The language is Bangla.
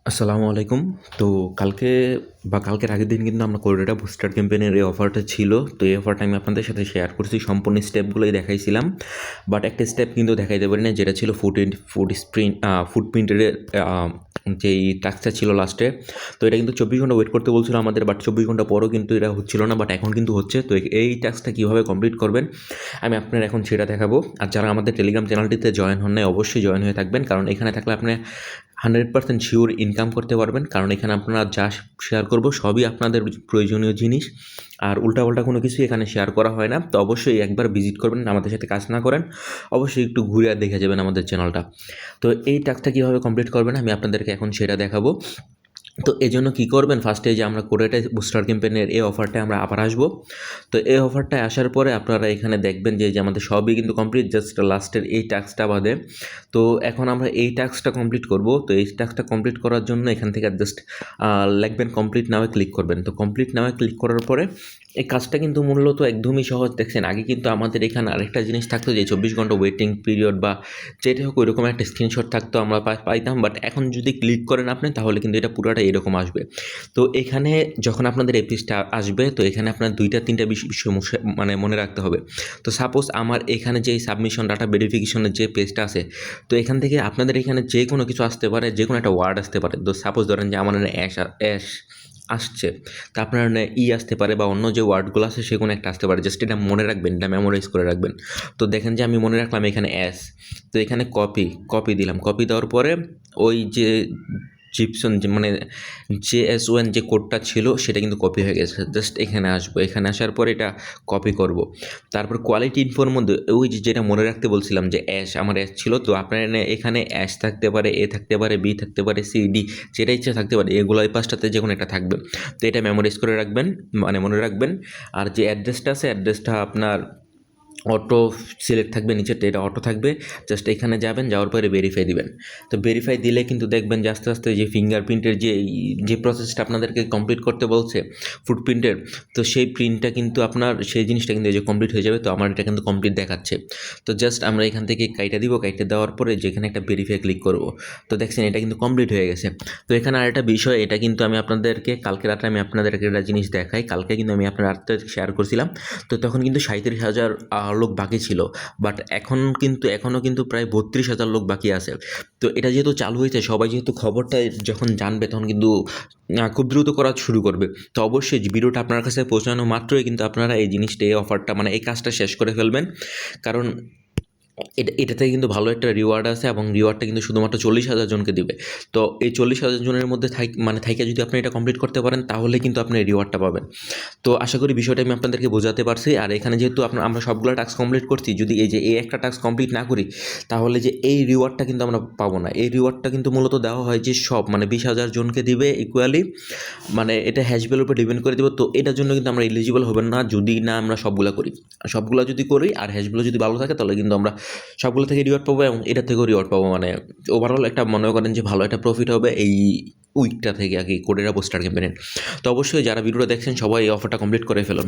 আসসালামু আলাইকুম। তো কালকে কালকের আগের দিন কিন্তু আমরা কোরেটা বুস্টার ক্যাম্পেইনের এই অফারটা ছিল। তো এই অফারটা আমি আপনাদের সাথে শেয়ার করছি। সম্পূর্ণ স্টেপগুলোই দেখাইছিলাম। বাট একটা স্টেপ কিন্তু দেখাইতে পারি না, যেটা ছিল ফুটপ্রিন্টের যেই টাস্কটা ছিল লাস্টে। তো এটা কিন্তু 24 ঘন্টা ওয়েট করতে বলছিল আমাদের, বাট 24 ঘন্টা পরও কিন্তু এটা হচ্ছিল না, বাট এখন কিন্তু হচ্ছে। তো এই টাস্কটা কীভাবে কমপ্লিট করবেন আমি আপনার এখন সেটা দেখাবো। আর যারা আমাদের টেলিগ্রাম চ্যানেলটিতে জয়েন হন নাই, অবশ্যই জয়েন হয়ে থাকবেন, কারণ এখানে থাকলে আপনি 100% শিওর ইনকাম করতে পারবেন। কারণ এখানে আপনারা যা শেয়ার করব সবই আপনাদের প্রয়োজনীয় জিনিস, আর উল্টাপাল্টা কোনো কিছুই এখানে শেয়ার করা হয় না। তো অবশ্যই একবার ভিজিট করবেন, আমাদের সাথে কাজ না করেন অবশ্যই একটু ঘুরে দেখে যাবেন আমাদের চ্যানেলটা। তো এই টাস্কটা কীভাবে কমপ্লিট করবেন আমি আপনাদেরকে এখন সেটা দেখাবো। তো এজন্য কী করবেন, ফার্স্টে যে আমরা কোরেটা বুস্টার ক্যাম্পেইনের এই অফারটায় আমরা আবার আসবো। তো এই অফারটায় আসার পরে আপনারা এখানে দেখবেন যে আমাদের সবই কিন্তু কমপ্লিট, জাস্ট লাস্টের এই টাস্কটা বাদে। তো এখন আমরা এই টাস্কটা কমপ্লিট করব। তো এই টাস্কটা কমপ্লিট করার জন্য এখান থেকে জাস্ট লিখবেন কমপ্লিট নাওয়ে ক্লিক করবেন। তো কমপ্লিট নাওয়ে ক্লিক করার পরে এই কাজটা কিন্তু মূলত একদমই সহজ। দেখছেন, আগে কিন্তু আমাদের এখানে আরেকটা জিনিস থাকতো যে 24 ঘন্টা ওয়েটিং পিরিয়ড বা যেটা হোক ওইরকম একটা স্ক্রিনশট থাকতো, আমরা পাইতাম। বাট এখন যদি ক্লিক করেন আপনি, তাহলে কিন্তু এটা পুরোটা এরকম আসবে। তো এখানে যখন আপনাদের এই পেজটা আসবে, তো এখানে আপনার 2-3টা বিষয় মানে মনে রাখতে হবে। তো সাপোজ আমার এখানে যে সাবমিশন ডাটা ভেরিফিকেশনের যে পেজটা আছে, তো এখান থেকে আপনাদের এখানে যে কোনো কিছু আসতে পারে, যে কোনো একটা ওয়ার্ড আসতে পারে। তো সাপোজ ধরেন যে আমার অ্যাশ আসছে, তা আপনার আসতে পারে বা অন্য যে ওয়ার্ডগুলো আছে সেগুলো একটা আসতে পারে। জাস্ট এটা মনে রাখবেন, এটা মেমোরাইজ করে রাখবেন। তো দেখেন যে আমি মনে রাখলাম এখানে অ্যাস, তো এখানে কপি দিলাম। কপি দেওয়ার পরে ওই যে জিপসন মানে JS1 যে কোডটা ছিল সেটা কিন্তু কপি হয়ে গেছে। জাস্ট এখানে আসবো, এখানে আসার পর এটা কপি করব। তারপর কোয়ালিটি ইনফোর মধ্যে ওই যেটা মনে রাখতে বলছিলাম যে আমার অ্যাশ ছিল, তো আপনার এখানে অ্যাশ থাকতে পারে, এ থাকতে পারে, বি থাকতে পারে, সি ডি, যেটা ইচ্ছা থাকতে পারে। এগুলো এই পাঁচটাতে যে কোনো একটা থাকবে। তো এটা মেমোরাইজ করে রাখবেন, মানে মনে রাখবেন। আর যে অ্যাড্রেসটা আছে, অ্যাড্রেসটা আপনার অটো সিলেক্ট থাকবে, নিচেরটা এটা অটো থাকবে। জাস্ট এখানে যাবেন, যাওয়ার পরে ভেরিফাই দিবেন। তো ভেরিফাই দিলে কিন্তু দেখবেন যে আস্তে আস্তে যে ফিঙ্গারপ্রিন্টের যে প্রসেসটা আপনাদেরকে কমপ্লিট করতে বলছে ফুটপ্রিন্টের, তো সেই প্রিন্টটা কিন্তু আপনার সেই জিনিসটা কিন্তু এই যে কমপ্লিট হয়ে যাবে। তো আমার এটা কিন্তু কমপ্লিট দেখাচ্ছে। তো জাস্ট আমরা এখান থেকে কাইটা দিব, কাইটা দেওয়ার পরে যেখানে একটা ভেরিফাই ক্লিক করব। তো দেখছেন এটা কিন্তু কমপ্লিট হয়ে গেছে। তো এখানে আরেকটা বিষয়, এটা কিন্তু আমি আপনাদেরকে কালকে রাতে আমি আপনাদেরকে একটা জিনিস দেখাই। কালকে কিন্তু আমি আপনার রাত্রে শেয়ার করছিলাম। তো তখন কিন্তু 37,000 লোক বাকি ছিল, বাট এখনও কিন্তু প্রায় 32,000 লোক বাকি আছে। তো এটা যেহেতু চালু হয়েছে, সবাই যেহেতু খবরটা যখন জানবে তখন কিন্তু খুব দ্রুত করা শুরু করবে। তো অবশ্যই ভিডিওটা আপনার কাছে পৌঁছানো মাত্রই কিন্তু আপনারা এই জিনিসটা, এই অফারটা, মানে এই কাজটা শেষ করে ফেলবেন। কারণ এটাতে কিন্তু ভালো একটা রিওয়ার্ড আছে, এবং রিওয়ার্ডটা কিন্তু শুধুমাত্র 40,000 জনকে দিবে। তো এই 40,000 জনের মধ্যে থাইকা যদি আপনি এটা কমপ্লিট করতে পারেন, তাহলে কিন্তু আপনি এই রিওয়ার্ডটা পাবেন। তো আশা করি বিষয়টা আমি আপনাদেরকে বোঝাতে পারছি। আর এখানে যেহেতু আমরা সবগুলো টাস্ক কমপ্লিট করছি, যদি এই একটা টাস্ক কমপ্লিট না করি, তাহলে যে এই রিওয়ার্ডটা কিন্তু আমরা পাবো না। এই রিওয়ার্ডটা কিন্তু মূলত দেওয়া হয় যে মানে 20,000 জনকে দিবে ইকুয়ালি, মানে এটা হ্যাশভ্যালুর উপর ডিপেন্ড করে দেবো। তো এটার জন্য কিন্তু আমরা এলিজিবল হবেন না যদি না আমরা সবগুলো করি। সবগুলো যদি করি আর হ্যাশভ্যালু যদি ভালো থাকে, তাহলে কিন্তু আমরা সবগুলো থেকে রিওয়ার্ড পাবো, এবং এটা থেকেও রিওয়ার্ড পাবো। মানে ওভারঅল একটা মনে করেন যে ভালো একটা প্রফিট হবে এই উইকটা থেকে আর কি, কোডেরা বুস্টার ক্যাম্পেইনের। তো অবশ্যই যারা ভিডিওটা দেখছেন সবাই এই অফারটা কমপ্লিট করে ফেলুন।